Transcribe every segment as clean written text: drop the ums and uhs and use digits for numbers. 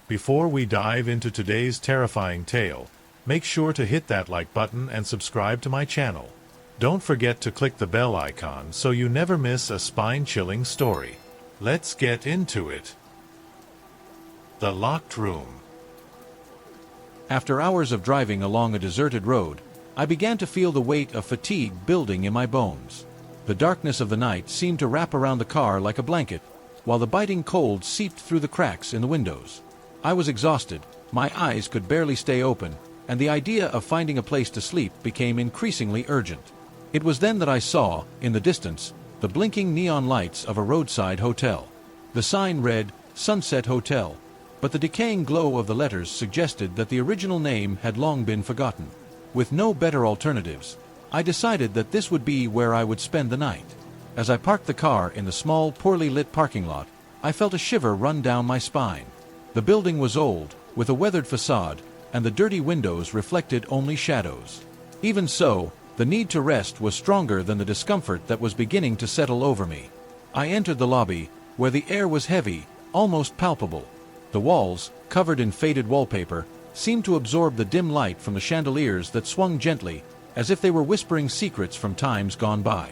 Before we dive into today's terrifying tale, make sure to hit that like button and subscribe to my channel. Don't forget to click the bell icon so you never miss a spine-chilling story. Let's get into it. The Locked Room. After hours of driving along a deserted road, I began to feel the weight of fatigue building in my bones. The darkness of the night seemed to wrap around the car like a blanket, while the biting cold seeped through the cracks in the windows. I was exhausted, my eyes could barely stay open, and the idea of finding a place to sleep became increasingly urgent. It was then that I saw, in the distance, the blinking neon lights of a roadside hotel. The sign read, Sunset Hotel, but the decaying glow of the letters suggested that the original name had long been forgotten. With no better alternatives, I decided that this would be where I would spend the night. As I parked the car in the small, poorly lit parking lot, I felt a shiver run down my spine. The building was old, with a weathered facade, and the dirty windows reflected only shadows. Even so, the need to rest was stronger than the discomfort that was beginning to settle over me. I entered the lobby, where the air was heavy, almost palpable. The walls, covered in faded wallpaper, seemed to absorb the dim light from the chandeliers that swung gently, as if they were whispering secrets from times gone by.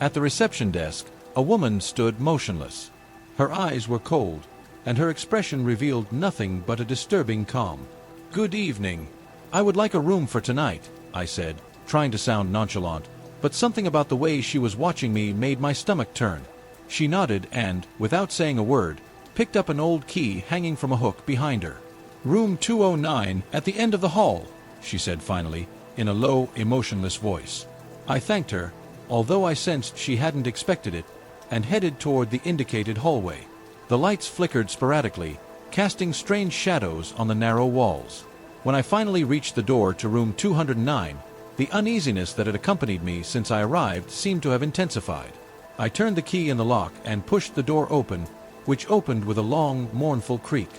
At the reception desk, a woman stood motionless. Her eyes were cold, and her expression revealed nothing but a disturbing calm. "Good evening. I would like a room for tonight," I said, trying to sound nonchalant, but something about the way she was watching me made my stomach turn. She nodded and, without saying a word, picked up an old key hanging from a hook behind her. "Room 209 at the end of the hall," she said finally, in a low, emotionless voice. I thanked her, although I sensed she hadn't expected it, and headed toward the indicated hallway. The lights flickered sporadically, casting strange shadows on the narrow walls. When I finally reached the door to room 209, the uneasiness that had accompanied me since I arrived seemed to have intensified. I turned the key in the lock and pushed the door open, which opened with a long, mournful creak.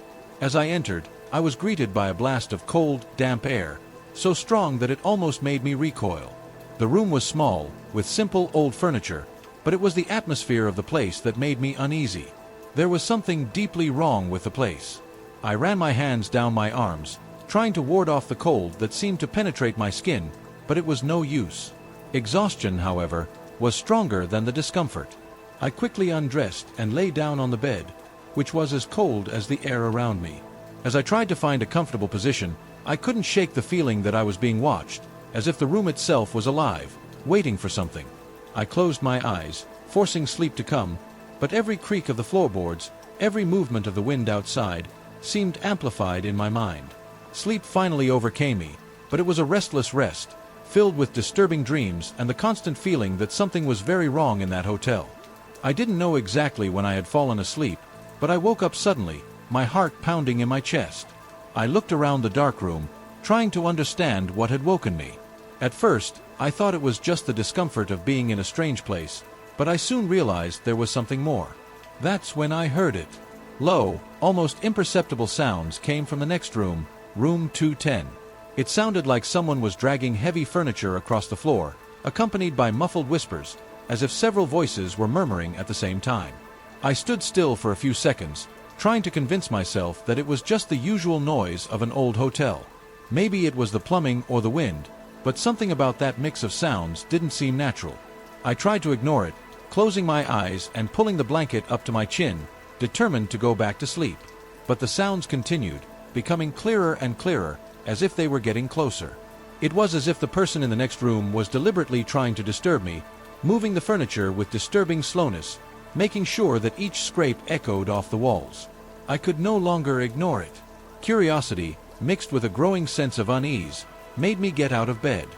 As I entered, I was greeted by a blast of cold, damp air, so strong that it almost made me recoil. The room was small, with simple old furniture, but it was the atmosphere of the place that made me uneasy. There was something deeply wrong with the place. I ran my hands down my arms, trying to ward off the cold that seemed to penetrate my skin, but it was no use. Exhaustion, however, was stronger than the discomfort. I quickly undressed and lay down on the bed, which was as cold as the air around me. As I tried to find a comfortable position, I couldn't shake the feeling that I was being watched, as if the room itself was alive, waiting for something. I closed my eyes, forcing sleep to come, but every creak of the floorboards, every movement of the wind outside, seemed amplified in my mind. Sleep finally overcame me, but it was a restless rest, filled with disturbing dreams and the constant feeling that something was very wrong in that hotel. I didn't know exactly when I had fallen asleep, but I woke up suddenly, my heart pounding in my chest. I looked around the dark room, trying to understand what had woken me. At first, I thought it was just the discomfort of being in a strange place, but I soon realized there was something more. That's when I heard it. Low, almost imperceptible sounds came from the next room, room 210. It sounded like someone was dragging heavy furniture across the floor, accompanied by muffled whispers, as if several voices were murmuring at the same time. I stood still for a few seconds, trying to convince myself that it was just the usual noise of an old hotel. Maybe it was the plumbing or the wind, but something about that mix of sounds didn't seem natural. I tried to ignore it, closing my eyes and pulling the blanket up to my chin, determined to go back to sleep. But the sounds continued, becoming clearer and clearer, as if they were getting closer. It was as if the person in the next room was deliberately trying to disturb me, moving the furniture with disturbing slowness, making sure that each scrape echoed off the walls. I could no longer ignore it. Curiosity, mixed with a growing sense of unease, made me get out of bed.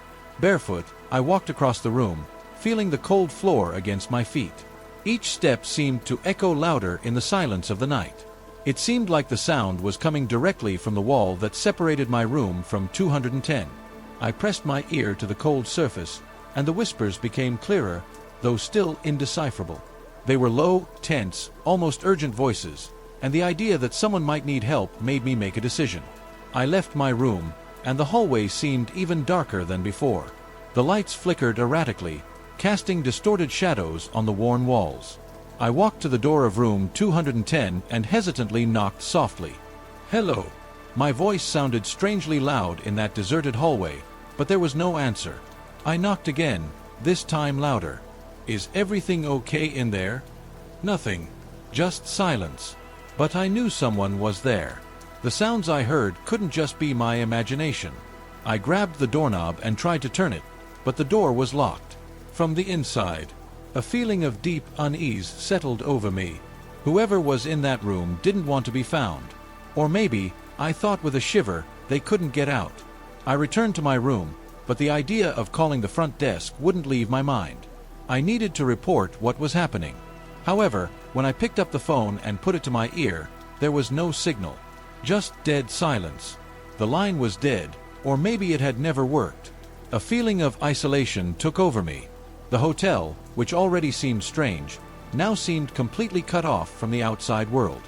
Barefoot, I walked across the room, feeling the cold floor against my feet. Each step seemed to echo louder in the silence of the night. It seemed like the sound was coming directly from the wall that separated my room from 210. I pressed my ear to the cold surface, and the whispers became clearer, though still indecipherable. They were low, tense, almost urgent voices, and the idea that someone might need help made me make a decision. I left my room, and the hallway seemed even darker than before. The lights flickered erratically, casting distorted shadows on the worn walls. I walked to the door of room 210 and hesitantly knocked softly. Hello. My voice sounded strangely loud in that deserted hallway, but there was no answer. I knocked again, this time louder. Is everything okay in there? Nothing. Just silence. But I knew someone was there. The sounds I heard couldn't just be my imagination. I grabbed the doorknob and tried to turn it, but the door was locked. From the inside, a feeling of deep unease settled over me. Whoever was in that room didn't want to be found. Or maybe, I thought with a shiver, they couldn't get out. I returned to my room, but the idea of calling the front desk wouldn't leave my mind. I needed to report what was happening. However, when I picked up the phone and put it to my ear, there was no signal. Just dead silence. The line was dead, or maybe it had never worked. A feeling of isolation took over me. The hotel, which already seemed strange, now seemed completely cut off from the outside world.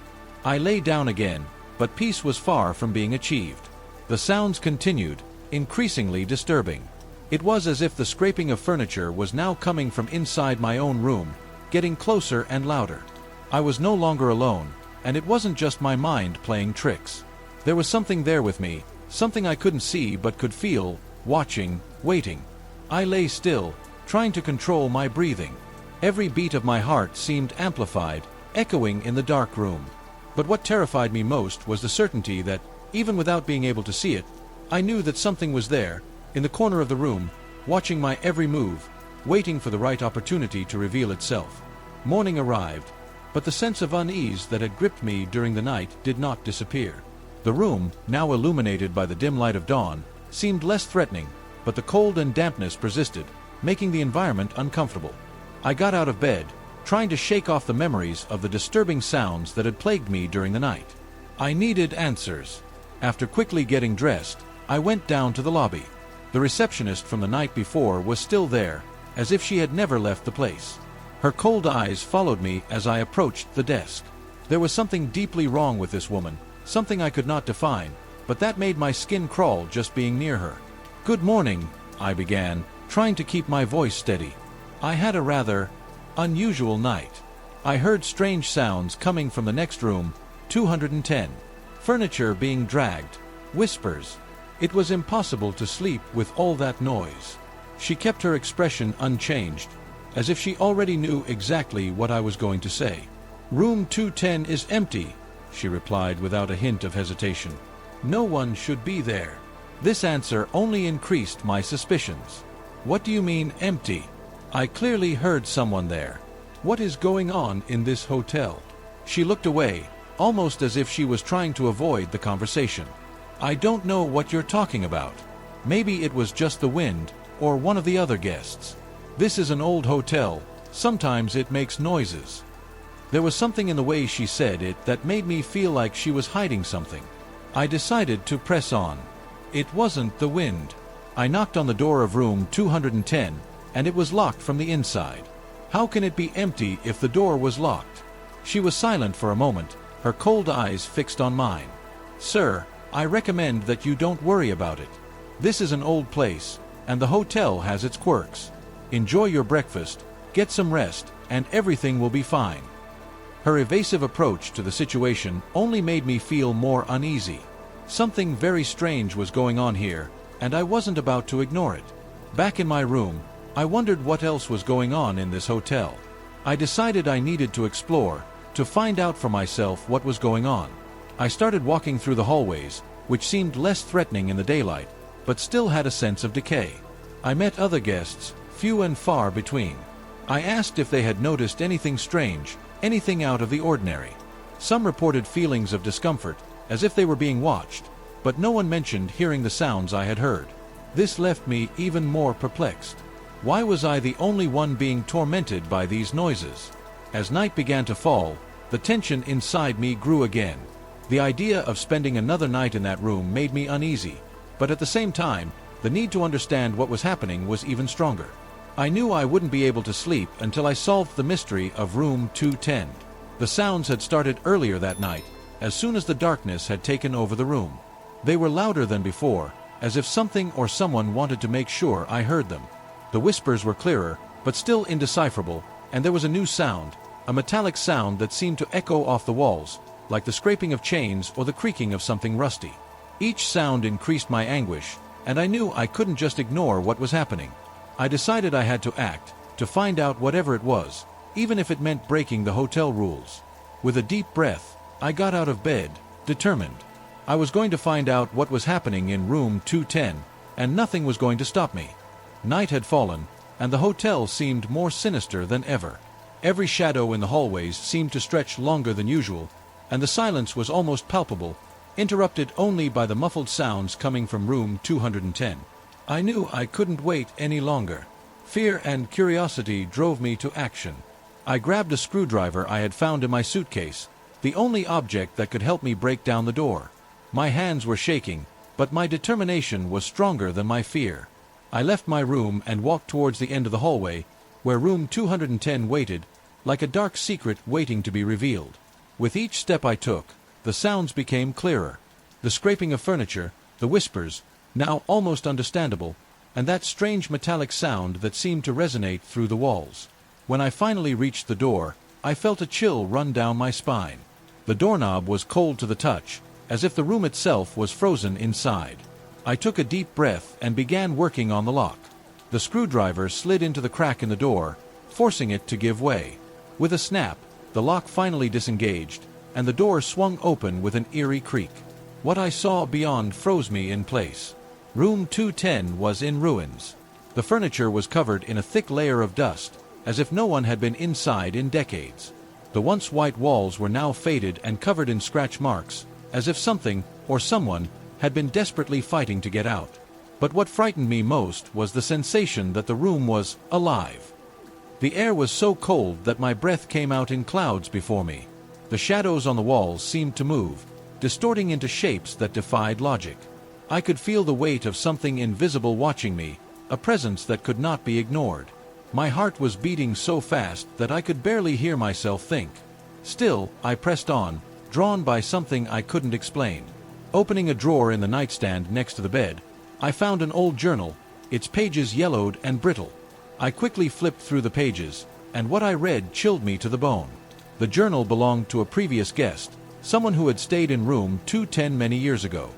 I lay down again, but peace was far from being achieved. The sounds continued, increasingly disturbing. It was as if the scraping of furniture was now coming from inside my own room, getting closer and louder. I was no longer alone, and it wasn't just my mind playing tricks. There was something there with me, something I couldn't see but could feel, watching, waiting. I lay still, trying to control my breathing. Every beat of my heart seemed amplified, echoing in the dark room. But what terrified me most was the certainty that, even without being able to see it, I knew that something was there, in the corner of the room, watching my every move, waiting for the right opportunity to reveal itself. Morning arrived, but the sense of unease that had gripped me during the night did not disappear. The room, now illuminated by the dim light of dawn, seemed less threatening, but the cold and dampness persisted, making the environment uncomfortable. I got out of bed, trying to shake off the memories of the disturbing sounds that had plagued me during the night. I needed answers. After quickly getting dressed, I went down to the lobby. The receptionist from the night before was still there, as if she had never left the place. Her cold eyes followed me as I approached the desk. There was something deeply wrong with this woman, something I could not define, but that made my skin crawl just being near her. "Good morning," I began, trying to keep my voice steady. I had a rather unusual night. I heard strange sounds coming from the next room, 210. Furniture being dragged. Whispers. It was impossible to sleep with all that noise. She kept her expression unchanged, as if she already knew exactly what I was going to say. "Room 210 is empty," she replied without a hint of hesitation. "No one should be there." This answer only increased my suspicions. "What do you mean, empty? I clearly heard someone there. What is going on in this hotel?" She looked away, almost as if she was trying to avoid the conversation. "I don't know what you're talking about. Maybe it was just the wind, or one of the other guests. This is an old hotel, sometimes it makes noises." There was something in the way she said it that made me feel like she was hiding something. I decided to press on. It wasn't the wind. I knocked on the door of room 210, and it was locked from the inside. How can it be empty if the door was locked? She was silent for a moment, her cold eyes fixed on mine. "Sir, I recommend that you don't worry about it. This is an old place, and the hotel has its quirks. Enjoy your breakfast, get some rest, and everything will be fine." Her evasive approach to the situation only made me feel more uneasy. Something very strange was going on here, and I wasn't about to ignore it. Back in my room, I wondered what else was going on in this hotel. I decided I needed to explore, to find out for myself what was going on. I started walking through the hallways, which seemed less threatening in the daylight, but still had a sense of decay. I met other guests, few and far between. I asked if they had noticed anything strange, anything out of the ordinary. Some reported feelings of discomfort, as if they were being watched, but no one mentioned hearing the sounds I had heard. This left me even more perplexed. Why was I the only one being tormented by these noises? As night began to fall, the tension inside me grew again. The idea of spending another night in that room made me uneasy, but at the same time, the need to understand what was happening was even stronger. I knew I wouldn't be able to sleep until I solved the mystery of room 210. The sounds had started earlier that night, as soon as the darkness had taken over the room. They were louder than before, as if something or someone wanted to make sure I heard them. The whispers were clearer, but still indecipherable, and there was a new sound, a metallic sound that seemed to echo off the walls, like the scraping of chains or the creaking of something rusty. Each sound increased my anguish, and I knew I couldn't just ignore what was happening. I decided I had to act, to find out whatever it was, even if it meant breaking the hotel rules. With a deep breath, I got out of bed, determined. I was going to find out what was happening in room 210, and nothing was going to stop me. Night had fallen, and the hotel seemed more sinister than ever. Every shadow in the hallways seemed to stretch longer than usual, and the silence was almost palpable, interrupted only by the muffled sounds coming from room 210. I knew I couldn't wait any longer. Fear and curiosity drove me to action. I grabbed a screwdriver I had found in my suitcase, the only object that could help me break down the door. My hands were shaking, but my determination was stronger than my fear. I left my room and walked towards the end of the hallway, where room 210 waited, like a dark secret waiting to be revealed. With each step I took, the sounds became clearer. The scraping of furniture, the whispers, now almost understandable, and that strange metallic sound that seemed to resonate through the walls. When I finally reached the door, I felt a chill run down my spine. The doorknob was cold to the touch, as if the room itself was frozen inside. I took a deep breath and began working on the lock. The screwdriver slid into the crack in the door, forcing it to give way. With a snap, the lock finally disengaged, and the door swung open with an eerie creak. What I saw beyond froze me in place. Room 210 was in ruins. The furniture was covered in a thick layer of dust, as if no one had been inside in decades. The once white walls were now faded and covered in scratch marks, as if something, or someone, had been desperately fighting to get out. But what frightened me most was the sensation that the room was alive. The air was so cold that my breath came out in clouds before me. The shadows on the walls seemed to move, distorting into shapes that defied logic. I could feel the weight of something invisible watching me, a presence that could not be ignored. My heart was beating so fast that I could barely hear myself think. Still, I pressed on, drawn by something I couldn't explain. Opening a drawer in the nightstand next to the bed, I found an old journal, its pages yellowed and brittle. I quickly flipped through the pages, and what I read chilled me to the bone. The journal belonged to a previous guest, someone who had stayed in room 210 many years ago.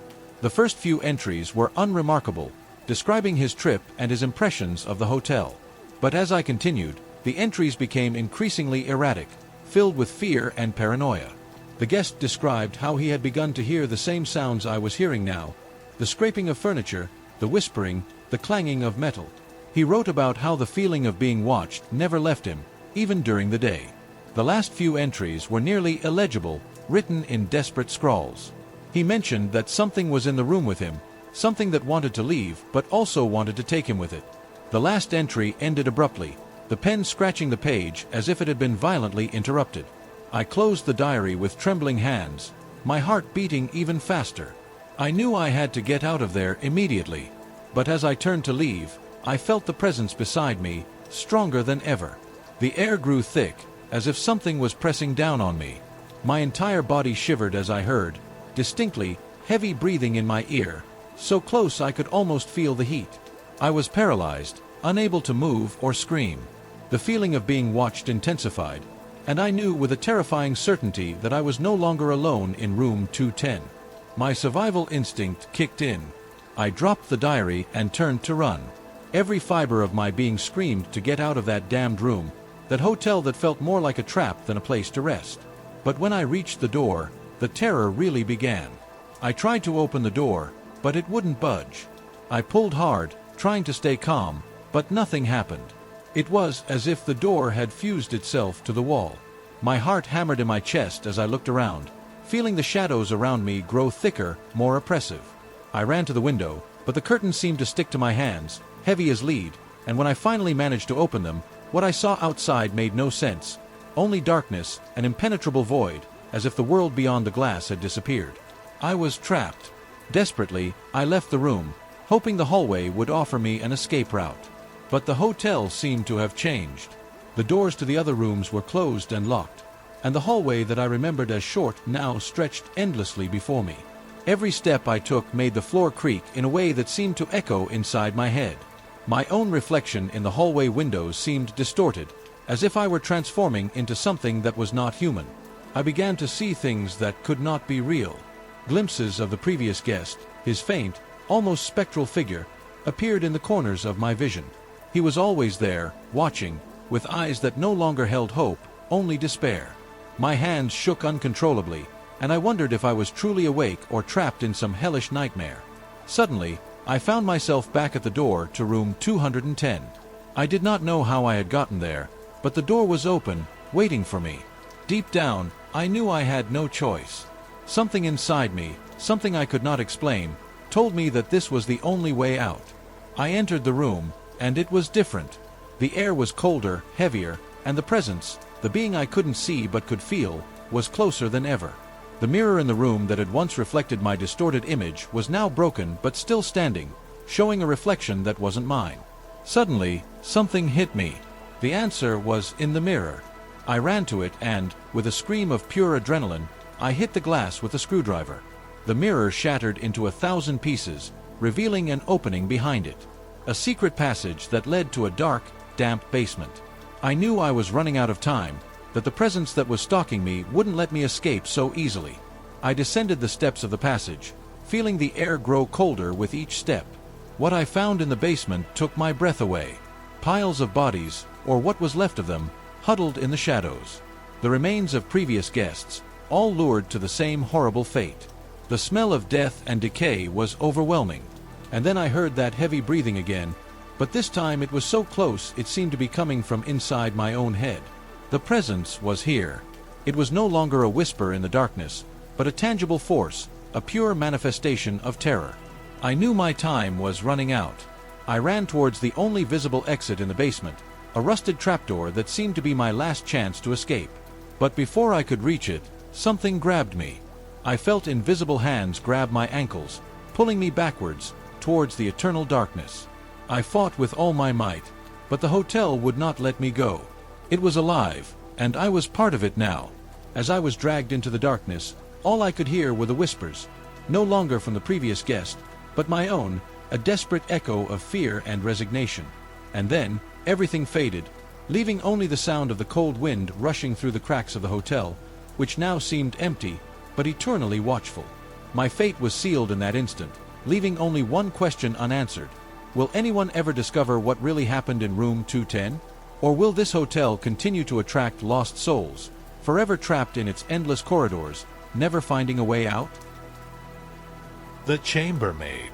The first few entries were unremarkable, describing his trip and his impressions of the hotel. But as I continued, the entries became increasingly erratic, filled with fear and paranoia. The guest described how he had begun to hear the same sounds I was hearing now, the scraping of furniture, the whispering, the clanging of metal. He wrote about how the feeling of being watched never left him, even during the day. The last few entries were nearly illegible, written in desperate scrawls. He mentioned that something was in the room with him, something that wanted to leave but also wanted to take him with it. The last entry ended abruptly, the pen scratching the page as if it had been violently interrupted. I closed the diary with trembling hands, my heart beating even faster. I knew I had to get out of there immediately, but as I turned to leave, I felt the presence beside me, stronger than ever. The air grew thick, as if something was pressing down on me. My entire body shivered as I heard, distinctly, heavy breathing in my ear, so close I could almost feel the heat. I was paralyzed, unable to move or scream. The feeling of being watched intensified, and I knew with a terrifying certainty that I was no longer alone in room 210. My survival instinct kicked in. I dropped the diary and turned to run. Every fiber of my being screamed to get out of that damned room, that hotel that felt more like a trap than a place to rest. But when I reached the door, the terror really began. I tried to open the door, but it wouldn't budge. I pulled hard, trying to stay calm, but nothing happened. It was as if the door had fused itself to the wall. My heart hammered in my chest as I looked around, feeling the shadows around me grow thicker, more oppressive. I ran to the window, but the curtains seemed to stick to my hands, heavy as lead, and when I finally managed to open them, what I saw outside made no sense. Only darkness, an impenetrable void, as if the world beyond the glass had disappeared. I was trapped. Desperately, I left the room, hoping the hallway would offer me an escape route. But the hotel seemed to have changed. The doors to the other rooms were closed and locked, and the hallway that I remembered as short now stretched endlessly before me. Every step I took made the floor creak in a way that seemed to echo inside my head. My own reflection in the hallway windows seemed distorted, as if I were transforming into something that was not human. I began to see things that could not be real. Glimpses of the previous guest, his faint, almost spectral figure, appeared in the corners of my vision. He was always there, watching, with eyes that no longer held hope, only despair. My hands shook uncontrollably, and I wondered if I was truly awake or trapped in some hellish nightmare. Suddenly, I found myself back at the door to room 210. I did not know how I had gotten there, but the door was open, waiting for me. Deep down, I knew I had no choice. Something inside me, something I could not explain, told me that this was the only way out. I entered the room, and it was different. The air was colder, heavier, and the presence, the being I couldn't see but could feel, was closer than ever. The mirror in the room that had once reflected my distorted image was now broken but still standing, showing a reflection that wasn't mine. Suddenly, something hit me. The answer was in the mirror. I ran to it and, with a scream of pure adrenaline, I hit the glass with a screwdriver. The mirror shattered into 1,000 pieces, revealing an opening behind it. A secret passage that led to a dark, damp basement. I knew I was running out of time, that the presence that was stalking me wouldn't let me escape so easily. I descended the steps of the passage, feeling the air grow colder with each step. What I found in the basement took my breath away. Piles of bodies, or what was left of them, huddled in the shadows. The remains of previous guests, all lured to the same horrible fate. The smell of death and decay was overwhelming. And then I heard that heavy breathing again, but this time it was so close it seemed to be coming from inside my own head. The presence was here. It was no longer a whisper in the darkness, but a tangible force, a pure manifestation of terror. I knew my time was running out. I ran towards the only visible exit in the basement, a rusted trapdoor that seemed to be my last chance to escape. But before I could reach it, something grabbed me. I felt invisible hands grab my ankles, pulling me backwards, towards the eternal darkness. I fought with all my might, but the hotel would not let me go. It was alive, and I was part of it now. As I was dragged into the darkness, all I could hear were the whispers, no longer from the previous guest, but my own, a desperate echo of fear and resignation. And then, everything faded, leaving only the sound of the cold wind rushing through the cracks of the hotel, which now seemed empty, but eternally watchful. My fate was sealed in that instant, leaving only one question unanswered. Will anyone ever discover what really happened in room 210? Or will this hotel continue to attract lost souls, forever trapped in its endless corridors, never finding a way out? The Chambermaid.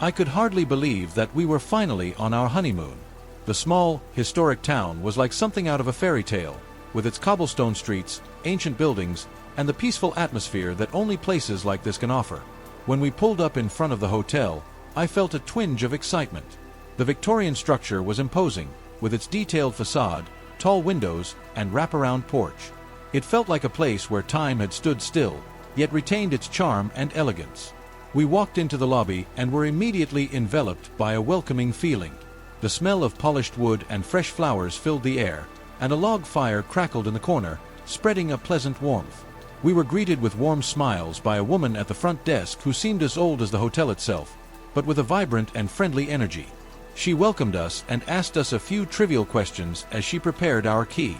I could hardly believe that we were finally on our honeymoon. The small, historic town was like something out of a fairy tale, with its cobblestone streets, ancient buildings, and the peaceful atmosphere that only places like this can offer. When we pulled up in front of the hotel, I felt a twinge of excitement. The Victorian structure was imposing, with its detailed facade, tall windows, and wraparound porch. It felt like a place where time had stood still, yet retained its charm and elegance. We walked into the lobby and were immediately enveloped by a welcoming feeling. The smell of polished wood and fresh flowers filled the air, and a log fire crackled in the corner, spreading a pleasant warmth. We were greeted with warm smiles by a woman at the front desk who seemed as old as the hotel itself, but with a vibrant and friendly energy. She welcomed us and asked us a few trivial questions as she prepared our key.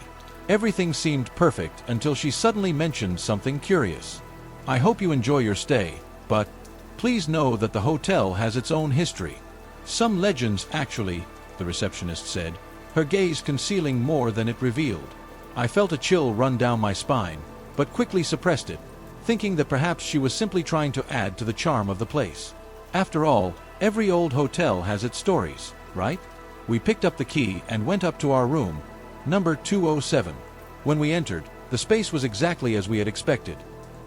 Everything seemed perfect until she suddenly mentioned something curious. I hope you enjoy your stay, but please know that the hotel has its own history. Some legends actually, the receptionist said, her gaze concealing more than it revealed. I felt a chill run down my spine, but quickly suppressed it, thinking that perhaps she was simply trying to add to the charm of the place. After all, every old hotel has its stories, right? We picked up the key and went up to our room, number 207. When we entered, the space was exactly as we had expected.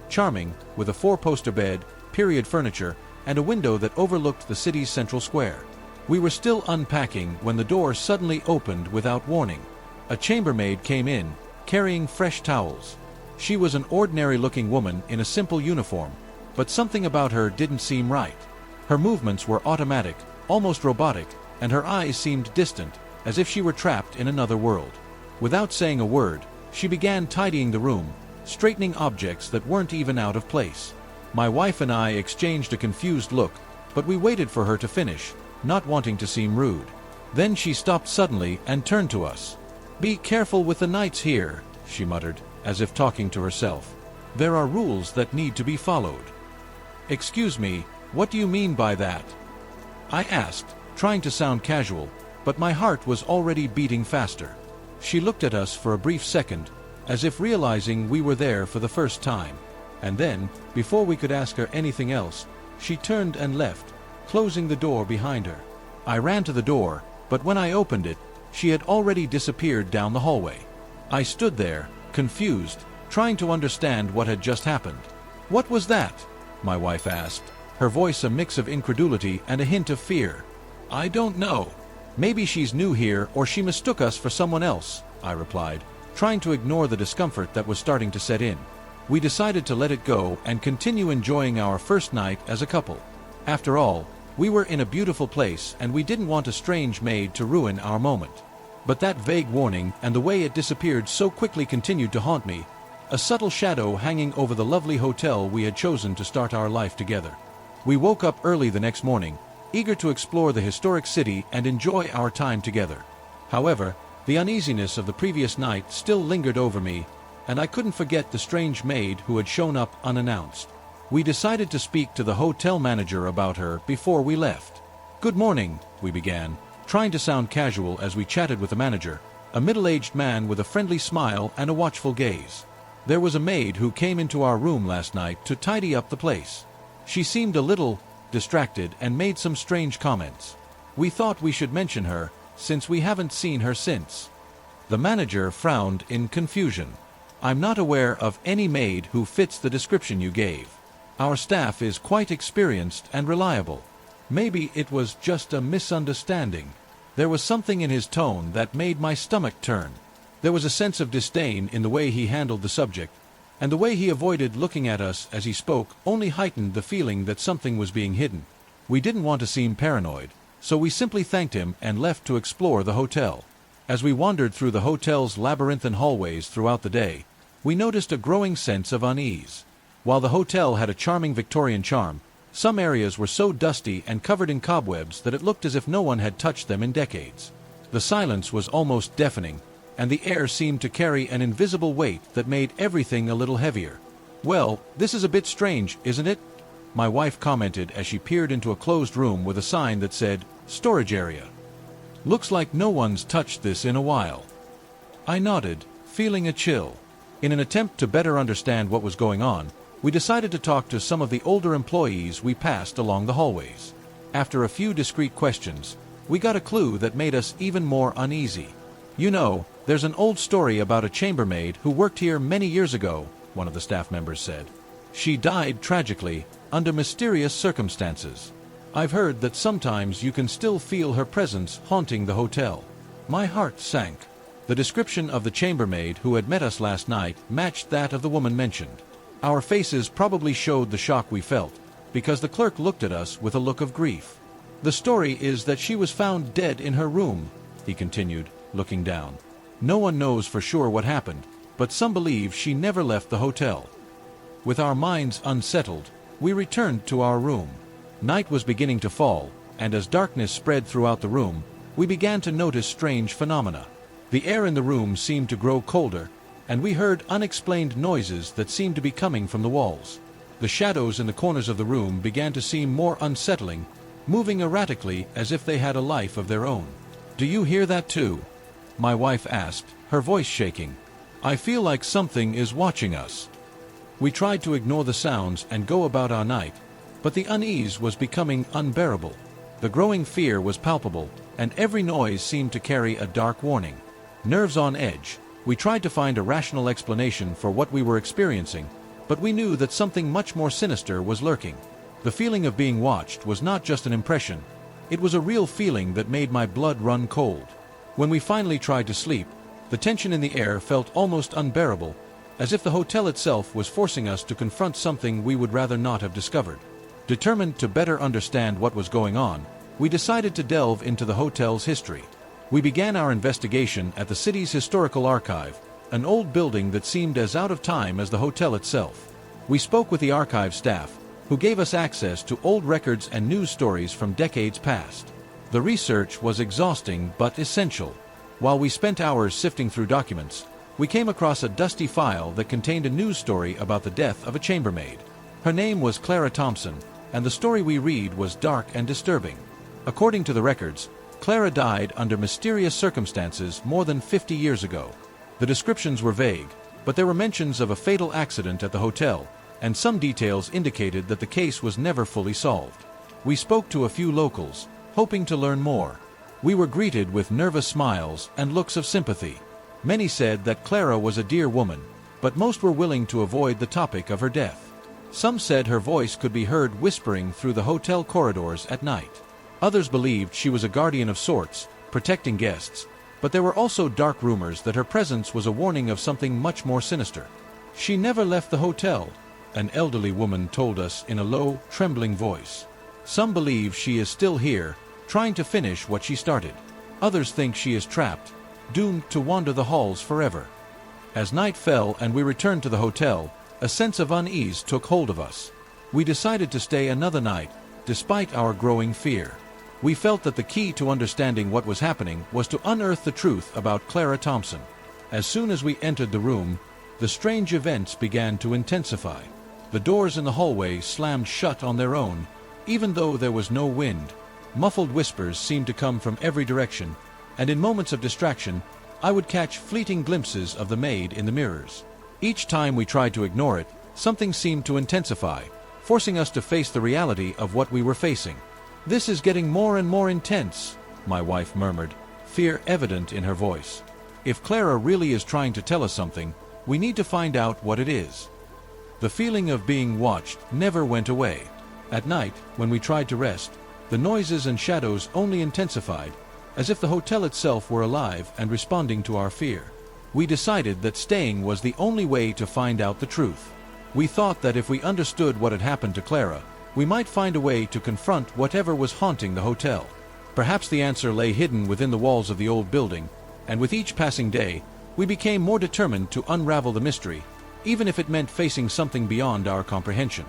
Charming, with a 4-poster bed, period furniture, and a window that overlooked the city's central square. We were still unpacking when the door suddenly opened without warning. A chambermaid came in, carrying fresh towels. She was an ordinary-looking woman in a simple uniform, but something about her didn't seem right. Her movements were automatic, almost robotic, and her eyes seemed distant, as if she were trapped in another world. Without saying a word, she began tidying the room, straightening objects that weren't even out of place. My wife and I exchanged a confused look, but we waited for her to finish, not wanting to seem rude. Then she stopped suddenly and turned to us. "Be careful with the knights here," she muttered. as if talking to herself. "There are rules that need to be followed." "Excuse me, what do you mean by that?" I asked, trying to sound casual, but my heart was already beating faster. She looked at us for a brief second, as if realizing we were there for the first time, and then, before we could ask her anything else, she turned and left, closing the door behind her. I ran to the door, but when I opened it, she had already disappeared down the hallway. I stood there, confused, trying to understand what had just happened. "What was that?" my wife asked, her voice a mix of incredulity and a hint of fear. "I don't know. Maybe she's new here or she mistook us for someone else," I replied, trying to ignore the discomfort that was starting to set in. We decided to let it go and continue enjoying our first night as a couple. After all, we were in a beautiful place and we didn't want a strange maid to ruin our moment. But that vague warning and the way it disappeared so quickly continued to haunt me, a subtle shadow hanging over the lovely hotel we had chosen to start our life together. We woke up early the next morning, eager to explore the historic city and enjoy our time together. However, the uneasiness of the previous night still lingered over me, and I couldn't forget the strange maid who had shown up unannounced. We decided to speak to the hotel manager about her before we left. "Good morning," we began, trying to sound casual as we chatted with the manager, a middle-aged man with a friendly smile and a watchful gaze. "There was a maid who came into our room last night to tidy up the place. She seemed a little distracted and made some strange comments. We thought we should mention her, since we haven't seen her since." The manager frowned in confusion. "I'm not aware of any maid who fits the description you gave. Our staff is quite experienced and reliable. Maybe it was just a misunderstanding." There was something in his tone that made my stomach turn. There was a sense of disdain in the way he handled the subject, and the way he avoided looking at us as he spoke only heightened the feeling that something was being hidden. We didn't want to seem paranoid, so we simply thanked him and left to explore the hotel. As we wandered through the hotel's labyrinthine hallways throughout the day, we noticed a growing sense of unease. While the hotel had a charming Victorian charm, some areas were so dusty and covered in cobwebs that it looked as if no one had touched them in decades. The silence was almost deafening, and the air seemed to carry an invisible weight that made everything a little heavier. "Well, this is a bit strange, isn't it?" my wife commented as she peered into a closed room with a sign that said, "Storage area." "Looks like no one's touched this in a while." I nodded, feeling a chill. In an attempt to better understand what was going on, we decided to talk to some of the older employees we passed along the hallways. After a few discreet questions, we got a clue that made us even more uneasy. "You know, there's an old story about a chambermaid who worked here many years ago," one of the staff members said. "She died tragically, under mysterious circumstances. I've heard that sometimes you can still feel her presence haunting the hotel." My heart sank. The description of the chambermaid who had met us last night matched that of the woman mentioned. Our faces probably showed the shock we felt, because the clerk looked at us with a look of grief. "The story is that she was found dead in her room," he continued, looking down. "No one knows for sure what happened, but some believe she never left the hotel." With our minds unsettled, we returned to our room. Night was beginning to fall, and as darkness spread throughout the room, we began to notice strange phenomena. The air in the room seemed to grow colder, and we heard unexplained noises that seemed to be coming from the walls. The shadows in the corners of the room began to seem more unsettling, moving erratically as if they had a life of their own. "Do you hear that too?" my wife asked, her voice shaking. "I feel like something is watching us." We tried to ignore the sounds and go about our night, but the unease was becoming unbearable. The growing fear was palpable, and every noise seemed to carry a dark warning. Nerves on edge, we tried to find a rational explanation for what we were experiencing, but we knew that something much more sinister was lurking. The feeling of being watched was not just an impression, it was a real feeling that made my blood run cold. When we finally tried to sleep, the tension in the air felt almost unbearable, as if the hotel itself was forcing us to confront something we would rather not have discovered. Determined to better understand what was going on, we decided to delve into the hotel's history. We began our investigation at the city's historical archive, an old building that seemed as out of time as the hotel itself. We spoke with the archive staff, who gave us access to old records and news stories from decades past. The research was exhausting but essential. While we spent hours sifting through documents, we came across a dusty file that contained a news story about the death of a chambermaid. Her name was Clara Thompson, and the story we read was dark and disturbing. According to the records, Clara died under mysterious circumstances more than 50 years ago. The descriptions were vague, but there were mentions of a fatal accident at the hotel, and some details indicated that the case was never fully solved. We spoke to a few locals, hoping to learn more. We were greeted with nervous smiles and looks of sympathy. Many said that Clara was a dear woman, but most were willing to avoid the topic of her death. Some said her voice could be heard whispering through the hotel corridors at night. Others believed she was a guardian of sorts, protecting guests, but there were also dark rumors that her presence was a warning of something much more sinister. "She never left the hotel," an elderly woman told us in a low, trembling voice. "Some believe she is still here, trying to finish what she started. Others think she is trapped, doomed to wander the halls forever." As night fell and we returned to the hotel, a sense of unease took hold of us. We decided to stay another night, despite our growing fear. We felt that the key to understanding what was happening was to unearth the truth about Clara Thompson. As soon as we entered the room, the strange events began to intensify. The doors in the hallway slammed shut on their own, even though there was no wind. Muffled whispers seemed to come from every direction, and in moments of distraction, I would catch fleeting glimpses of the maid in the mirrors. Each time we tried to ignore it, something seemed to intensify, forcing us to face the reality of what we were facing. "This is getting more and more intense," my wife murmured, fear evident in her voice. "If Clara really is trying to tell us something, we need to find out what it is." The feeling of being watched never went away. At night, when we tried to rest, the noises and shadows only intensified, as if the hotel itself were alive and responding to our fear. We decided that staying was the only way to find out the truth. We thought that if we understood what had happened to Clara, we might find a way to confront whatever was haunting the hotel. Perhaps the answer lay hidden within the walls of the old building, and with each passing day, we became more determined to unravel the mystery, even if it meant facing something beyond our comprehension.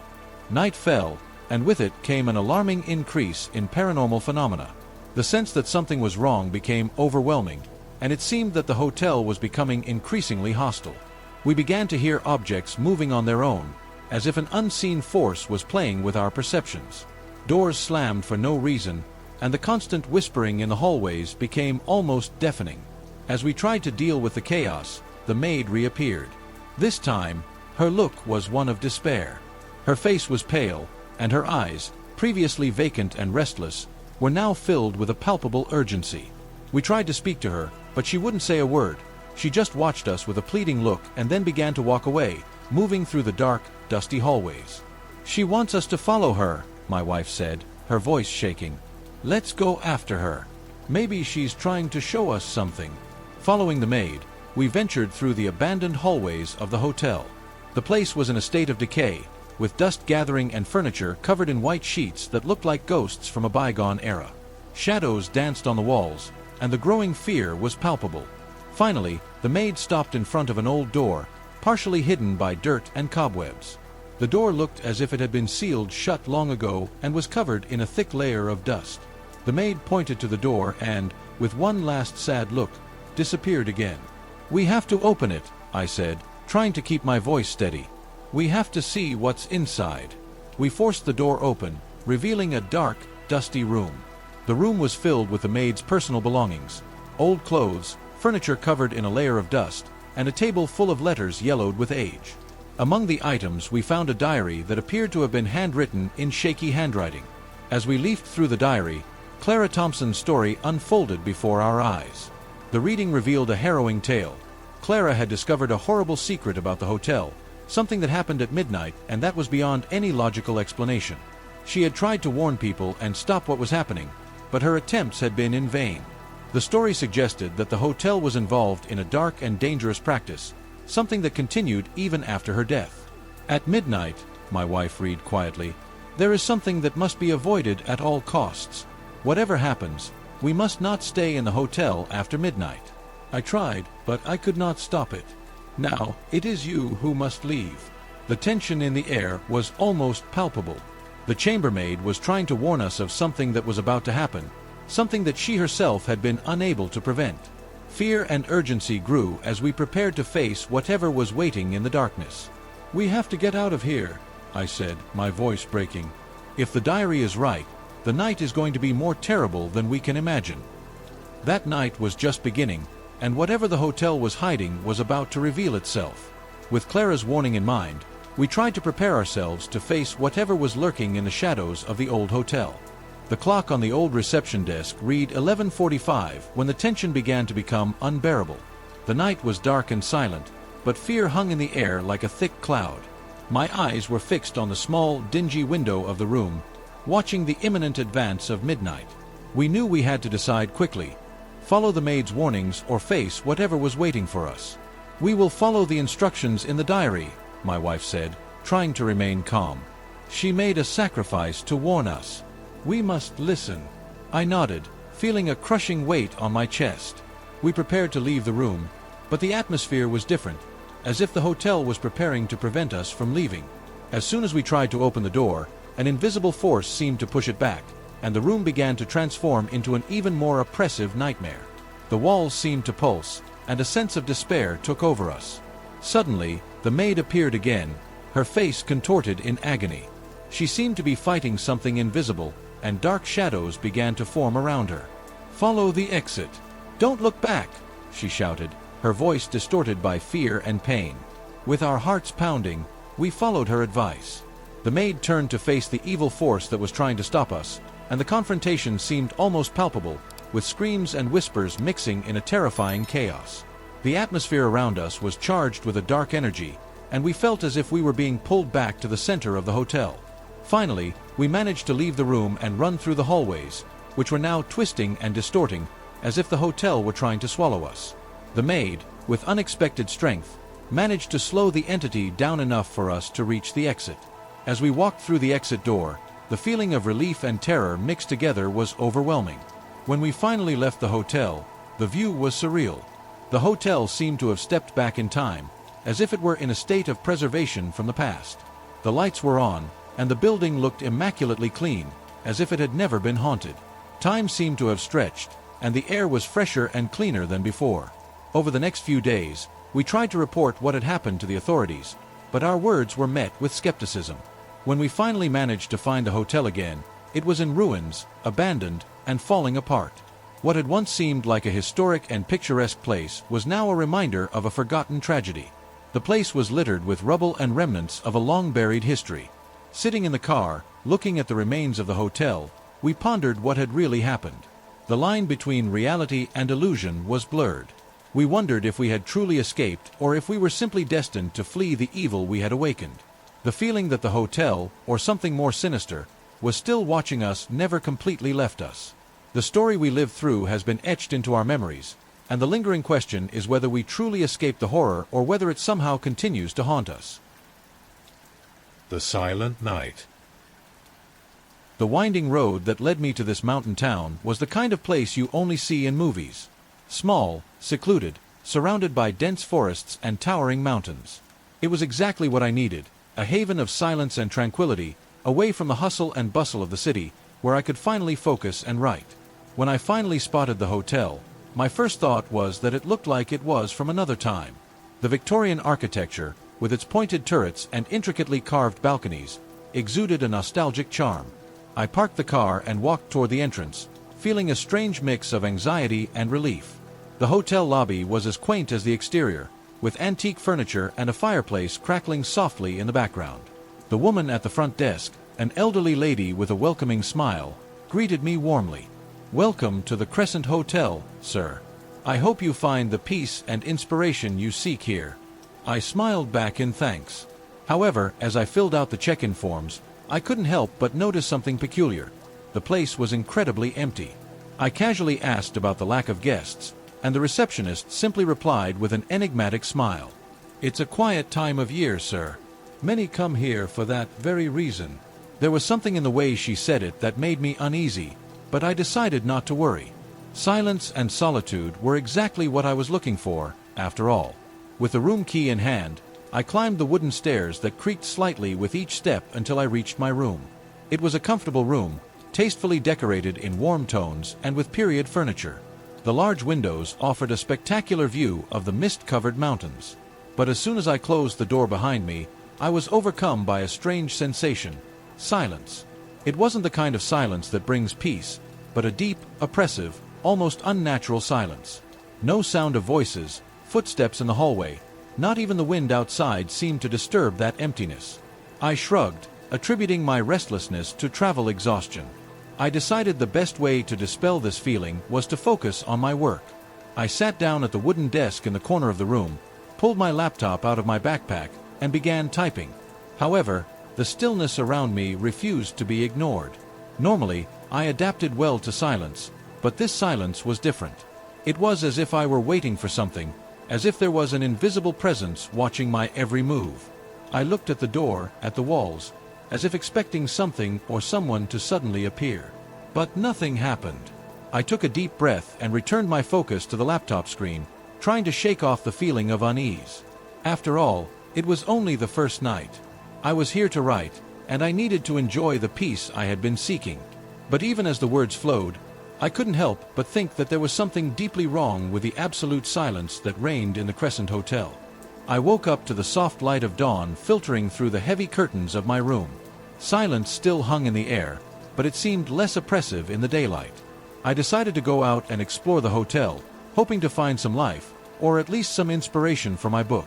Night fell, and with it came an alarming increase in paranormal phenomena. The sense that something was wrong became overwhelming, and it seemed that the hotel was becoming increasingly hostile. We began to hear objects moving on their own, as if an unseen force was playing with our perceptions. Doors slammed for no reason, and the constant whispering in the hallways became almost deafening. As we tried to deal with the chaos, the maid reappeared. This time, her look was one of despair. Her face was pale, and her eyes, previously vacant and restless, were now filled with a palpable urgency. We tried to speak to her, but she wouldn't say a word. She just watched us with a pleading look and then began to walk away, moving through the dark, dusty hallways. "She wants us to follow her," my wife said, her voice shaking. "Let's go after her. Maybe she's trying to show us something." Following the maid, we ventured through the abandoned hallways of the hotel. The place was in a state of decay, with dust gathering and furniture covered in white sheets that looked like ghosts from a bygone era. Shadows danced on the walls, and the growing fear was palpable. Finally, the maid stopped in front of an old door, partially hidden by dirt and cobwebs. The door looked as if it had been sealed shut long ago and was covered in a thick layer of dust. The maid pointed to the door and, with one last sad look, disappeared again. "We have to open it," I said, trying to keep my voice steady. "We have to see what's inside." We forced the door open, revealing a dark, dusty room. The room was filled with the maid's personal belongings: old clothes, furniture covered in a layer of dust, and a table full of letters yellowed with age. Among the items we found a diary that appeared to have been handwritten in shaky handwriting. As we leafed through the diary, Clara Thompson's story unfolded before our eyes. The reading revealed a harrowing tale. Clara had discovered a horrible secret about the hotel, something that happened at midnight, and that was beyond any logical explanation. She had tried to warn people and stop what was happening, but her attempts had been in vain. The story suggested that the hotel was involved in a dark and dangerous practice, something that continued even after her death. "At midnight," my wife read quietly, "there is something that must be avoided at all costs. Whatever happens, we must not stay in the hotel after midnight." I tried, but I could not stop it. "Now, it is you who must leave." The tension in the air was almost palpable. The chambermaid was trying to warn us of something that was about to happen, something that she herself had been unable to prevent. Fear and urgency grew as we prepared to face whatever was waiting in the darkness. "We have to get out of here," I said, my voice breaking. "If the diary is right, the night is going to be more terrible than we can imagine." That night was just beginning, and whatever the hotel was hiding was about to reveal itself. With Clara's warning in mind, we tried to prepare ourselves to face whatever was lurking in the shadows of the old hotel. The clock on the old reception desk read 11:45 when the tension began to become unbearable. The night was dark and silent, but fear hung in the air like a thick cloud. My eyes were fixed on the small, dingy window of the room, watching the imminent advance of midnight. We knew we had to decide quickly: follow the maid's warnings or face whatever was waiting for us. "We will follow the instructions in the diary," my wife said, trying to remain calm. "She made a sacrifice to warn us. We must listen." I nodded, feeling a crushing weight on my chest. We prepared to leave the room, but the atmosphere was different, as if the hotel was preparing to prevent us from leaving. As soon as we tried to open the door, an invisible force seemed to push it back, and the room began to transform into an even more oppressive nightmare. The walls seemed to pulse, and a sense of despair took over us. Suddenly, the maid appeared again, her face contorted in agony. She seemed to be fighting something invisible, and dark shadows began to form around her. "Follow the exit. Don't look back," she shouted, her voice distorted by fear and pain. With our hearts pounding, we followed her advice. The maid turned to face the evil force that was trying to stop us, and the confrontation seemed almost palpable, with screams and whispers mixing in a terrifying chaos. The atmosphere around us was charged with a dark energy, and we felt as if we were being pulled back to the center of the hotel. Finally, we managed to leave the room and run through the hallways, which were now twisting and distorting, as if the hotel were trying to swallow us. The maid, with unexpected strength, managed to slow the entity down enough for us to reach the exit. As we walked through the exit door, the feeling of relief and terror mixed together was overwhelming. When we finally left the hotel, the view was surreal. The hotel seemed to have stepped back in time, as if it were in a state of preservation from the past. The lights were on, and the building looked immaculately clean, as if it had never been haunted. Time seemed to have stretched, and the air was fresher and cleaner than before. Over the next few days, we tried to report what had happened to the authorities, but our words were met with skepticism. When we finally managed to find the hotel again, it was in ruins, abandoned, and falling apart. What had once seemed like a historic and picturesque place was now a reminder of a forgotten tragedy. The place was littered with rubble and remnants of a long-buried history. Sitting in the car, looking at the remains of the hotel, we pondered what had really happened. The line between reality and illusion was blurred. We wondered if we had truly escaped or if we were simply destined to flee the evil we had awakened. The feeling that the hotel, or something more sinister, was still watching us never completely left us. The story we lived through has been etched into our memories, and the lingering question is whether we truly escaped the horror or whether it somehow continues to haunt us. The Silent Night. The winding road that led me to this mountain town was the kind of place you only see in movies. Small, secluded, surrounded by dense forests and towering mountains. It was exactly what I needed, a haven of silence and tranquility, away from the hustle and bustle of the city, where I could finally focus and write. When I finally spotted the hotel, my first thought was that it looked like it was from another time. The Victorian architecture, with its pointed turrets and intricately carved balconies, exuded a nostalgic charm. I parked the car and walked toward the entrance, feeling a strange mix of anxiety and relief. The hotel lobby was as quaint as the exterior, with antique furniture and a fireplace crackling softly in the background. The woman at the front desk, an elderly lady with a welcoming smile, greeted me warmly. "Welcome to the Crescent Hotel, sir. I hope you find the peace and inspiration you seek here." I smiled back in thanks. However, as I filled out the check-in forms, I couldn't help but notice something peculiar. The place was incredibly empty. I casually asked about the lack of guests, and the receptionist simply replied with an enigmatic smile. "It's a quiet time of year, sir. Many come here for that very reason." There was something in the way she said it that made me uneasy, but I decided not to worry. Silence and solitude were exactly what I was looking for, after all. With the room key in hand, I climbed the wooden stairs that creaked slightly with each step until I reached my room. It was a comfortable room, tastefully decorated in warm tones and with period furniture. The large windows offered a spectacular view of the mist-covered mountains. But as soon as I closed the door behind me, I was overcome by a strange sensation: silence. It wasn't the kind of silence that brings peace, but a deep, oppressive, almost unnatural silence. No sound of voices, footsteps in the hallway, not even the wind outside seemed to disturb that emptiness. I shrugged, attributing my restlessness to travel exhaustion. I decided the best way to dispel this feeling was to focus on my work. I sat down at the wooden desk in the corner of the room, pulled my laptop out of my backpack, and began typing. However, the stillness around me refused to be ignored. Normally, I adapted well to silence, but this silence was different. It was as if I were waiting for something, as if there was an invisible presence watching my every move. I looked at the door, at the walls, as if expecting something or someone to suddenly appear. But nothing happened. I took a deep breath and returned my focus to the laptop screen, trying to shake off the feeling of unease. After all, it was only the first night. I was here to write, and I needed to enjoy the peace I had been seeking. But even as the words flowed, I couldn't help but think that there was something deeply wrong with the absolute silence that reigned in the Crescent Hotel. I woke up to the soft light of dawn filtering through the heavy curtains of my room. Silence still hung in the air, but it seemed less oppressive in the daylight. I decided to go out and explore the hotel, hoping to find some life, or at least some inspiration for my book.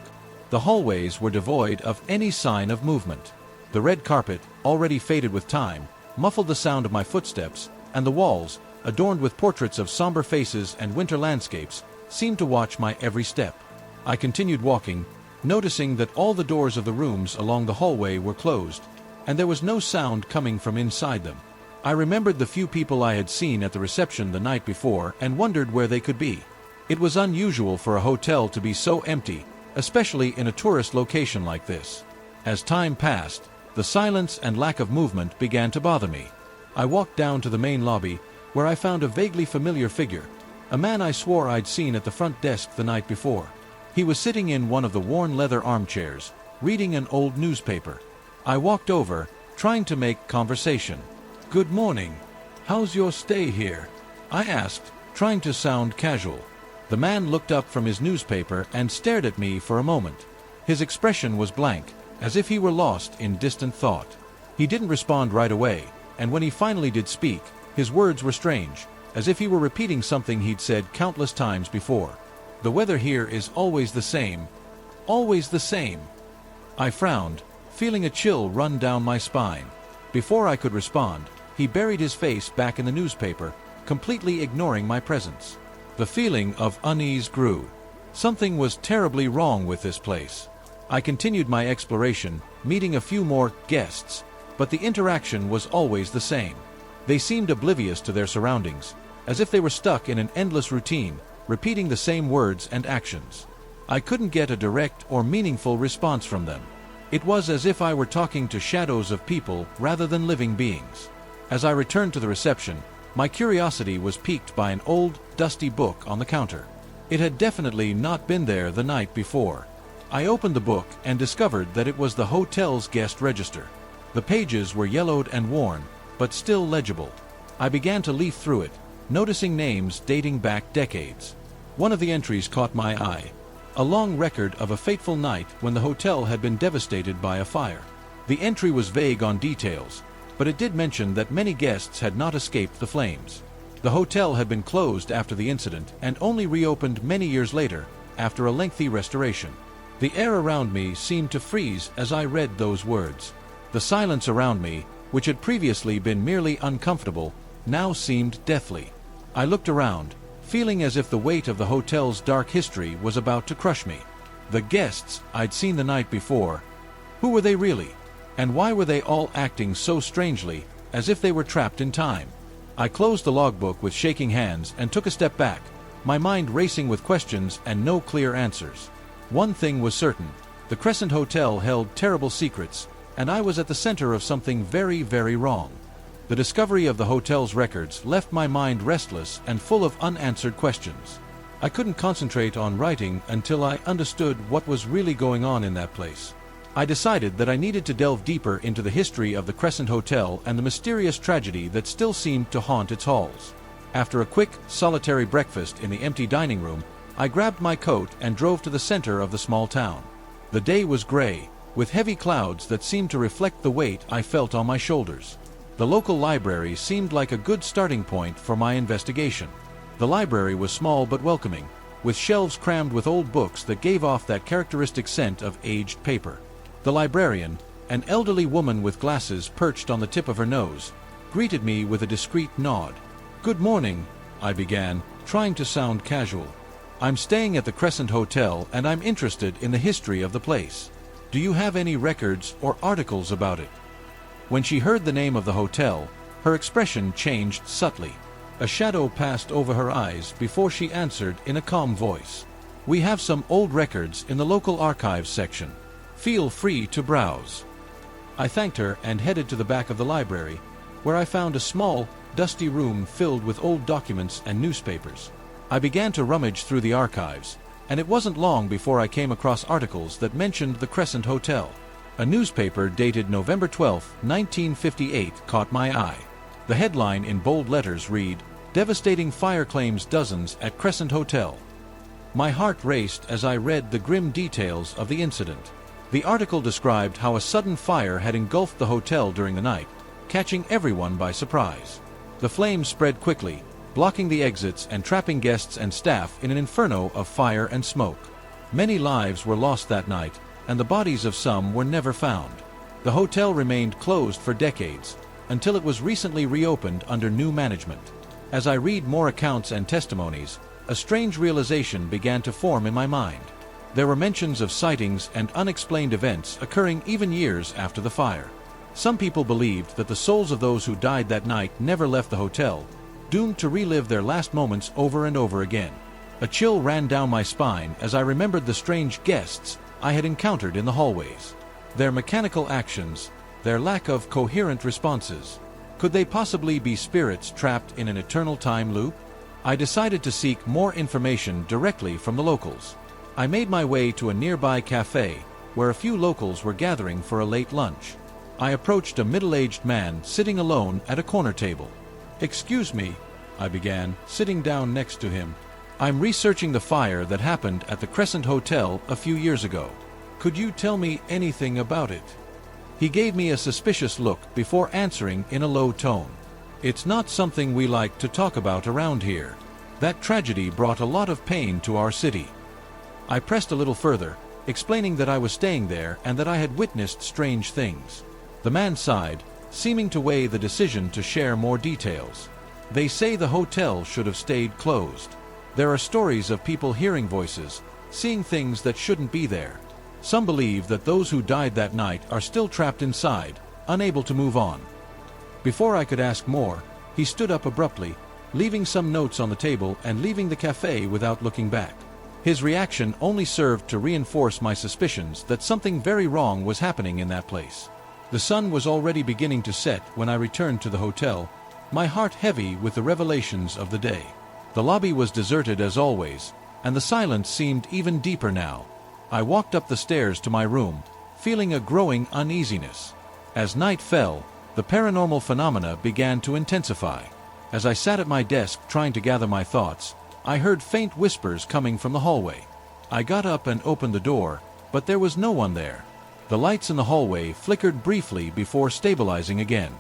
The hallways were devoid of any sign of movement. The red carpet, already faded with time, muffled the sound of my footsteps, and the walls, adorned with portraits of somber faces and winter landscapes, seemed to watch my every step. I continued walking, noticing that all the doors of the rooms along the hallway were closed, and there was no sound coming from inside them. I remembered the few people I had seen at the reception the night before and wondered where they could be. It was unusual for a hotel to be so empty, especially in a tourist location like this. As time passed, the silence and lack of movement began to bother me. I walked down to the main lobby, where I found a vaguely familiar figure, a man I swore I'd seen at the front desk the night before. He was sitting in one of the worn leather armchairs, reading an old newspaper. I walked over, trying to make conversation. "Good morning. How's your stay here?" I asked, trying to sound casual. The man looked up from his newspaper and stared at me for a moment. His expression was blank, as if he were lost in distant thought. He didn't respond right away, and when he finally did speak, his words were strange, as if he were repeating something he'd said countless times before. "The weather here is always the same. Always the same." I frowned, feeling a chill run down my spine. Before I could respond, he buried his face back in the newspaper, completely ignoring my presence. The feeling of unease grew. Something was terribly wrong with this place. I continued my exploration, meeting a few more guests, but the interaction was always the same. They seemed oblivious to their surroundings, as if they were stuck in an endless routine, repeating the same words and actions. I couldn't get a direct or meaningful response from them. It was as if I were talking to shadows of people rather than living beings. As I returned to the reception, my curiosity was piqued by an old, dusty book on the counter. It had definitely not been there the night before. I opened the book and discovered that it was the hotel's guest register. The pages were yellowed and worn, but still legible. I began to leaf through it, noticing names dating back decades. One of the entries caught my eye. A long record of a fateful night when the hotel had been devastated by a fire. The entry was vague on details, but it did mention that many guests had not escaped the flames. The hotel had been closed after the incident and only reopened many years later, after a lengthy restoration. The air around me seemed to freeze as I read those words. The silence around me, which had previously been merely uncomfortable, now seemed deathly. I looked around, feeling as if the weight of the hotel's dark history was about to crush me. The guests I'd seen the night before, who were they really? And why were they all acting so strangely, as if they were trapped in time? I closed the logbook with shaking hands and took a step back, my mind racing with questions and no clear answers. One thing was certain: the Crescent Hotel held terrible secrets, and I was at the center of something very, very wrong. The discovery of the hotel's records left my mind restless and full of unanswered questions. I couldn't concentrate on writing until I understood what was really going on in that place. I decided that I needed to delve deeper into the history of the Crescent Hotel and the mysterious tragedy that still seemed to haunt its halls. After a quick, solitary breakfast in the empty dining room, I grabbed my coat and drove to the center of the small town. The day was gray, with heavy clouds that seemed to reflect the weight I felt on my shoulders. The local library seemed like a good starting point for my investigation. The library was small but welcoming, with shelves crammed with old books that gave off that characteristic scent of aged paper. The librarian, an elderly woman with glasses perched on the tip of her nose, greeted me with a discreet nod. "Good morning," I began, trying to sound casual. "I'm staying at the Crescent Hotel and I'm interested in the history of the place. Do you have any records or articles about it?" When she heard the name of the hotel, her expression changed subtly. A shadow passed over her eyes before she answered in a calm voice. "We have some old records in the local archives section. Feel free to browse." I thanked her and headed to the back of the library, where I found a small, dusty room filled with old documents and newspapers. I began to rummage through the archives, and it wasn't long before I came across articles that mentioned the Crescent Hotel. A newspaper dated November 12, 1958 caught my eye. The headline in bold letters read, "Devastating fire claims dozens at Crescent Hotel." My heart raced as I read the grim details of the incident. The article described how a sudden fire had engulfed the hotel during the night, catching everyone by surprise. The flames spread quickly, blocking the exits and trapping guests and staff in an inferno of fire and smoke. Many lives were lost that night, and the bodies of some were never found. The hotel remained closed for decades, until it was recently reopened under new management. As I read more accounts and testimonies, a strange realization began to form in my mind. There were mentions of sightings and unexplained events occurring even years after the fire. Some people believed that the souls of those who died that night never left the hotel, doomed to relive their last moments over and over again. A chill ran down my spine as I remembered the strange guests I had encountered in the hallways. Their mechanical actions, their lack of coherent responses. Could they possibly be spirits trapped in an eternal time loop? I decided to seek more information directly from the locals. I made my way to a nearby cafe, where a few locals were gathering for a late lunch. I approached a middle-aged man sitting alone at a corner table. "Excuse me," I began, sitting down next to him. "I'm researching the fire that happened at the Crescent Hotel a few years ago. Could you tell me anything about it?" He gave me a suspicious look before answering in a low tone. "It's not something we like to talk about around here. That tragedy brought a lot of pain to our city." I pressed a little further, explaining that I was staying there and that I had witnessed strange things. The man sighed, seeming to weigh the decision to share more details. "They say the hotel should have stayed closed. There are stories of people hearing voices, seeing things that shouldn't be there. Some believe that those who died that night are still trapped inside, unable to move on." Before I could ask more, he stood up abruptly, leaving some notes on the table and leaving the cafe without looking back. His reaction only served to reinforce my suspicions that something very wrong was happening in that place. The sun was already beginning to set when I returned to the hotel, my heart heavy with the revelations of the day. The lobby was deserted as always, and the silence seemed even deeper now. I walked up the stairs to my room, feeling a growing uneasiness. As night fell, the paranormal phenomena began to intensify. As I sat at my desk trying to gather my thoughts, I heard faint whispers coming from the hallway. I got up and opened the door, but there was no one there. The lights in the hallway flickered briefly before stabilizing again.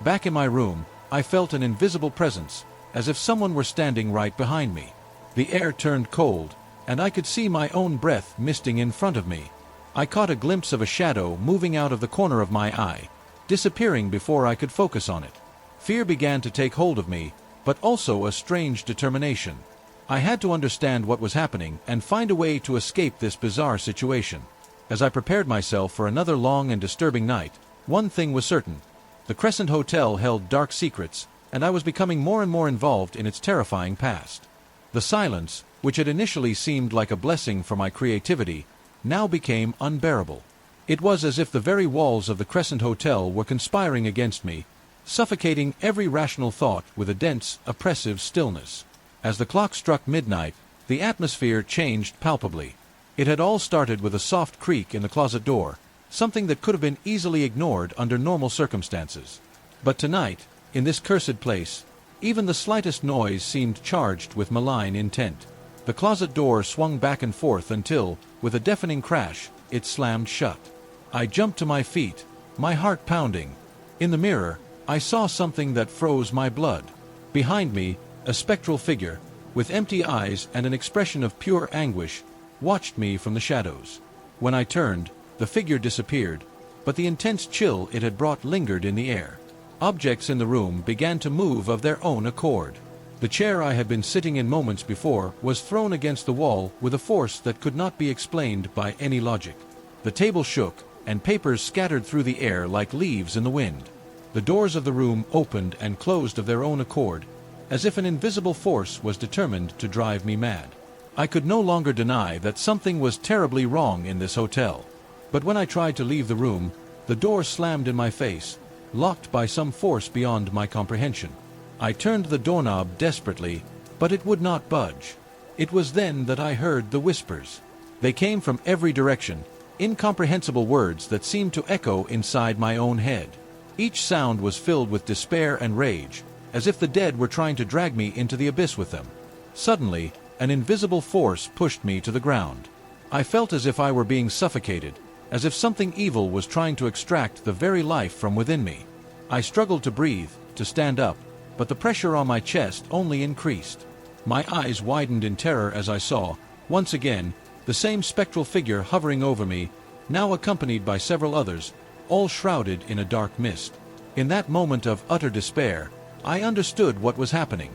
Back in my room, I felt an invisible presence, as if someone were standing right behind me. The air turned cold, and I could see my own breath misting in front of me. I caught a glimpse of a shadow moving out of the corner of my eye, disappearing before I could focus on it. Fear began to take hold of me, but also a strange determination. I had to understand what was happening and find a way to escape this bizarre situation. As I prepared myself for another long and disturbing night, one thing was certain. The Crescent Hotel held dark secrets, and I was becoming more and more involved in its terrifying past. The silence, which had initially seemed like a blessing for my creativity, now became unbearable. It was as if the very walls of the Crescent Hotel were conspiring against me, suffocating every rational thought with a dense, oppressive stillness. As the clock struck midnight, the atmosphere changed palpably. It had all started with a soft creak in the closet door, something that could have been easily ignored under normal circumstances. But tonight, in this cursed place, Even the slightest noise seemed charged with malign intent. The closet door swung back and forth until, with a deafening crash, it slammed shut. I jumped to my feet, my heart pounding. In the mirror, I saw something that froze my blood. Behind me, a spectral figure, with empty eyes and an expression of pure anguish, watched me from the shadows. When I turned, the figure disappeared, but the intense chill it had brought lingered in the air. Objects in the room began to move of their own accord. The chair I had been sitting in moments before was thrown against the wall with a force that could not be explained by any logic. The table shook, and papers scattered through the air like leaves in the wind. The doors of the room opened and closed of their own accord, as if an invisible force was determined to drive me mad. I could no longer deny that something was terribly wrong in this hotel. But when I tried to leave the room, the door slammed in my face, locked by some force beyond my comprehension. I turned the doorknob desperately, but it would not budge. It was then that I heard the whispers. They came from every direction, incomprehensible words that seemed to echo inside my own head. Each sound was filled with despair and rage, as if the dead were trying to drag me into the abyss with them. Suddenly, an invisible force pushed me to the ground. I felt as if I were being suffocated, as if something evil was trying to extract the very life from within me. I struggled to breathe, to stand up, but the pressure on my chest only increased. My eyes widened in terror as I saw, once again, the same spectral figure hovering over me, now accompanied by several others, all shrouded in a dark mist. In that moment of utter despair, I understood what was happening.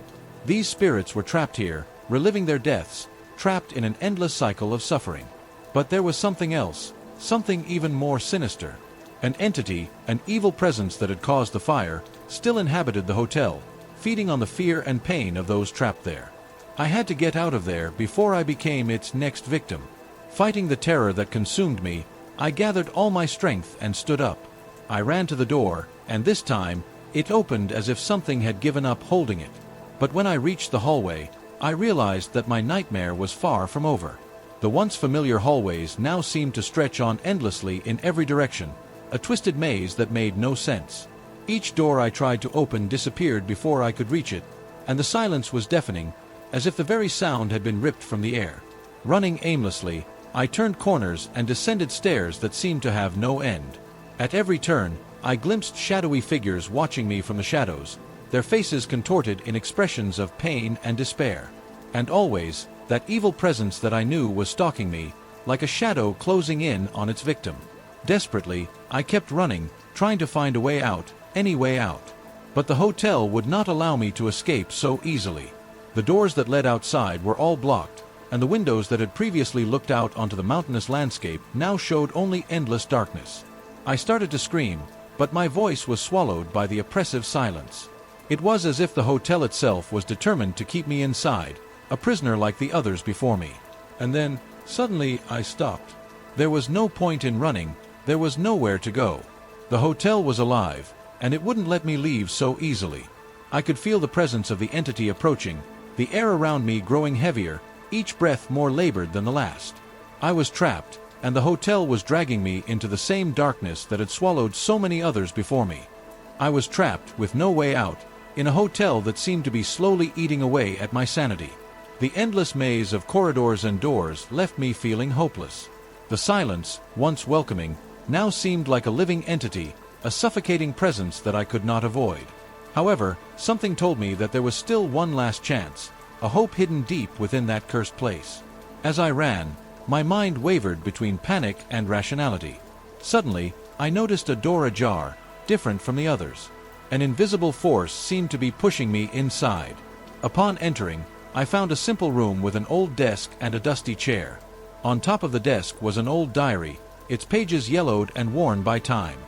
These spirits were trapped here, reliving their deaths, trapped in an endless cycle of suffering. But there was something else, something even more sinister. An entity, an evil presence that had caused the fire, still inhabited the hotel, feeding on the fear and pain of those trapped there. I had to get out of there before I became its next victim. Fighting the terror that consumed me, I gathered all my strength and stood up. I ran to the door, and this time, it opened as if something had given up holding it. But when I reached the hallway, I realized that my nightmare was far from over. The once familiar hallways now seemed to stretch on endlessly in every direction, a twisted maze that made no sense. Each door I tried to open disappeared before I could reach it, and the silence was deafening, as if the very sound had been ripped from the air. Running aimlessly, I turned corners and descended stairs that seemed to have no end. At every turn, I glimpsed shadowy figures watching me from the shadows, their faces contorted in expressions of pain and despair. And always, that evil presence that I knew was stalking me, like a shadow closing in on its victim. Desperately, I kept running, trying to find a way out, any way out. But the hotel would not allow me to escape so easily. The doors that led outside were all blocked, and the windows that had previously looked out onto the mountainous landscape now showed only endless darkness. I started to scream, but my voice was swallowed by the oppressive silence. It was as if the hotel itself was determined to keep me inside, a prisoner like the others before me. And then, suddenly, I stopped. There was no point in running, there was nowhere to go. The hotel was alive, and it wouldn't let me leave so easily. I could feel the presence of the entity approaching, the air around me growing heavier, each breath more labored than the last. I was trapped, and the hotel was dragging me into the same darkness that had swallowed so many others before me. I was trapped, with no way out, in a hotel that seemed to be slowly eating away at my sanity. The endless maze of corridors and doors left me feeling hopeless. The silence, once welcoming, now seemed like a living entity, a suffocating presence that I could not avoid. However, something told me that there was still one last chance, a hope hidden deep within that cursed place. As I ran, my mind wavered between panic and rationality. Suddenly, I noticed a door ajar, different from the others. An invisible force seemed to be pushing me inside. Upon entering, I found a simple room with an old desk and a dusty chair. On top of the desk was an old diary, its pages yellowed and worn by time.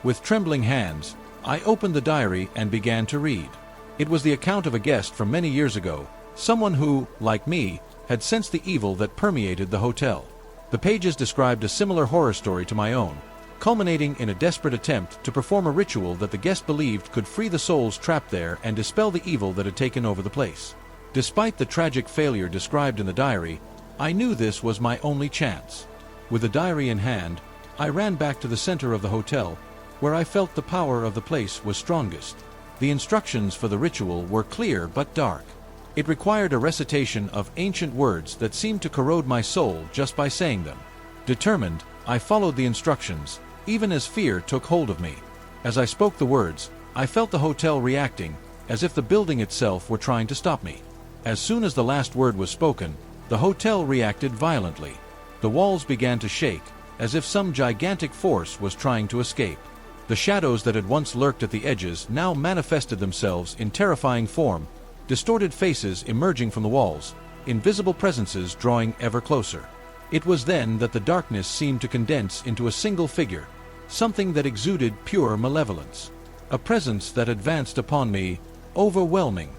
With trembling hands, I opened the diary and began to read. It was the account of a guest from many years ago, someone who, like me, had sensed the evil that permeated the hotel. The pages described a similar horror story to my own, culminating in a desperate attempt to perform a ritual that the guest believed could free the souls trapped there and dispel the evil that had taken over the place. Despite the tragic failure described in the diary, I knew this was my only chance. With the diary in hand, I ran back to the center of the hotel, where I felt the power of the place was strongest. The instructions for the ritual were clear but dark. It required a recitation of ancient words that seemed to corrode my soul just by saying them. Determined, I followed the instructions, even as fear took hold of me. As I spoke the words, I felt the hotel reacting, as if the building itself were trying to stop me. As soon as the last word was spoken, the hotel reacted violently. The walls began to shake, as if some gigantic force was trying to escape. The shadows that had once lurked at the edges now manifested themselves in terrifying form, distorted faces emerging from the walls, invisible presences drawing ever closer. It was then that the darkness seemed to condense into a single figure, something that exuded pure malevolence. A presence that advanced upon me, overwhelming.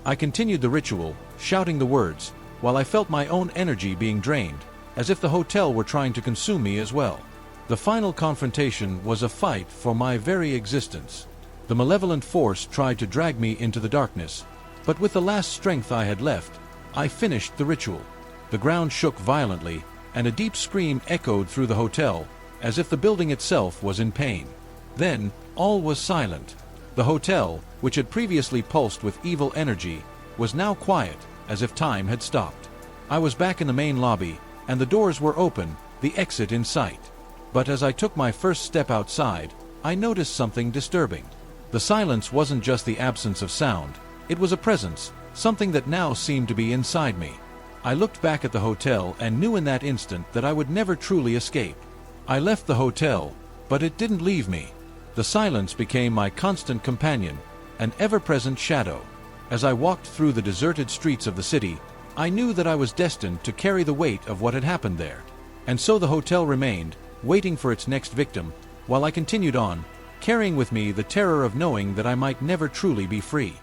I continued the ritual, shouting the words, while I felt my own energy being drained, as if the hotel were trying to consume me as well. The final confrontation was a fight for my very existence. The malevolent force tried to drag me into the darkness, but with the last strength I had left, I finished the ritual. The ground shook violently, and a deep scream echoed through the hotel, as if the building itself was in pain. Then, all was silent. The hotel, which had previously pulsed with evil energy, was now quiet, as if time had stopped. I was back in the main lobby, and the doors were open, the exit in sight. But as I took my first step outside, I noticed something disturbing. The silence wasn't just the absence of sound, it was a presence, something that now seemed to be inside me. I looked back at the hotel and knew in that instant that I would never truly escape. I left the hotel, but it didn't leave me. The silence became my constant companion, an ever-present shadow. As I walked through the deserted streets of the city, I knew that I was destined to carry the weight of what had happened there. And so the hotel remained, waiting for its next victim, while I continued on, carrying with me the terror of knowing that I might never truly be free.